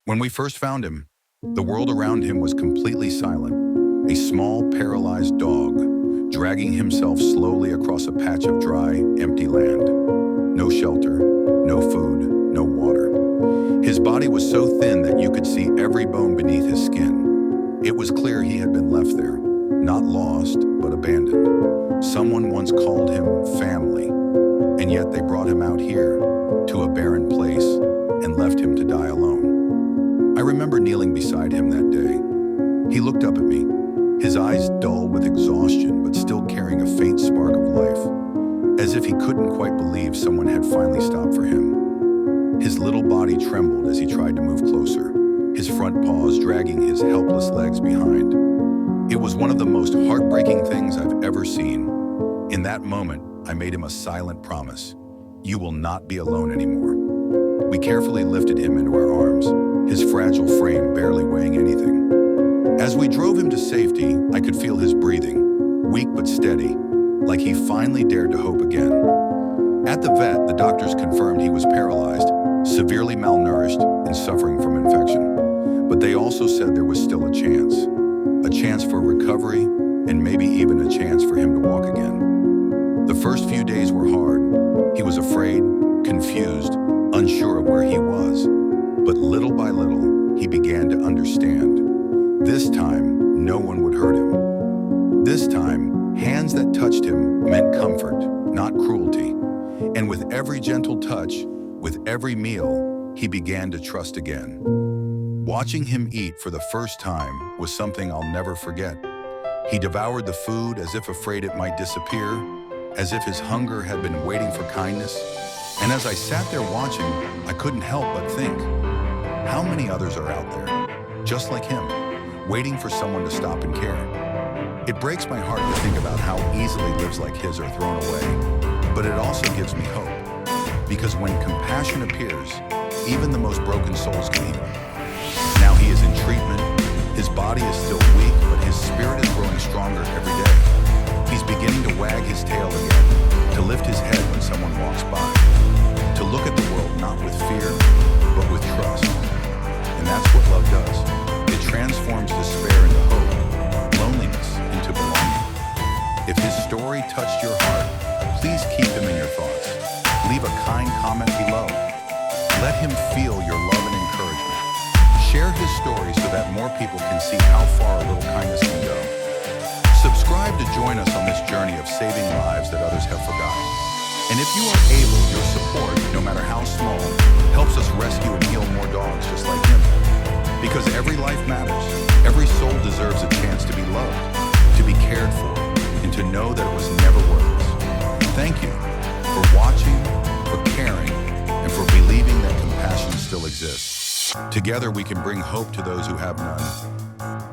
When we first found him, the world around him was completely silent. A small, paralyzed dog, dragging himself slowly across a patch of dry, empty land. No shelter, no food, no water. His body was so thin that you could see every bone beneath his skin. It was clear he had been left there, not lost, but abandoned. Someone once called him family, and yet they brought him out here, to a barren place, and left him to die alone. I remember kneeling beside him that day. He looked up at me, his eyes dull with exhaustion but still carrying a faint spark of life, as if he couldn't quite believe someone had finally stopped for him. His little body trembled as he tried to move closer, his front paws dragging his helpless legs behind. It was one of the most heartbreaking things I've ever seen. In that moment, I made him a silent promise. You will not be alone anymore. We carefully lifted him into our arms, his fragile frame barely weighing anything. As we drove him to safety, I could feel his breathing, weak but steady, like he finally dared to hope again. At the vet, the doctors confirmed he was paralyzed, severely malnourished, and suffering from infection. But they also said there was still a chance for recovery, and maybe even a chance for him to walk again. The first few days were hard. He was afraid, confused, unsure of where he was. But little by little, he began to understand. This time, no one would hurt him. This time, hands that touched him meant comfort, not cruelty. And with every gentle touch, with every meal, he began to trust again. Watching him eat for the first time was something I'll never forget. He devoured the food as if afraid it might disappear, as if his hunger had been waiting for kindness. And as I sat there watching, I couldn't help but think, how many others are out there, just like him, waiting for someone to stop and care? It breaks my heart to think about how easily lives like his are thrown away, but it also gives me hope, because when compassion appears, even the most broken souls can heal. Now he is in treatment, his body is still weak, but his spirit is growing stronger every day. He's beginning to wag his tail again, to lift his head when someone walks by, to look at the world not with fear, but with trust. And that's what love does. It transforms despair into hope, loneliness into belonging. If his story touched your heart, please keep him in your thoughts. Leave a kind comment below. Let him feel your love and encouragement. Share his story so that more people can see how far a little kindness can go. Subscribe to join us on this journey of saving lives that others have forgotten. And if you are able, your support, no matter how small, helps us rescue and heal more dogs just like him. Because every life matters. Every soul deserves a chance to be loved, to be cared for, and to know that it was never worthless. Thank you for watching, for caring, and for believing that compassion still exists. Together we can bring hope to those who have none.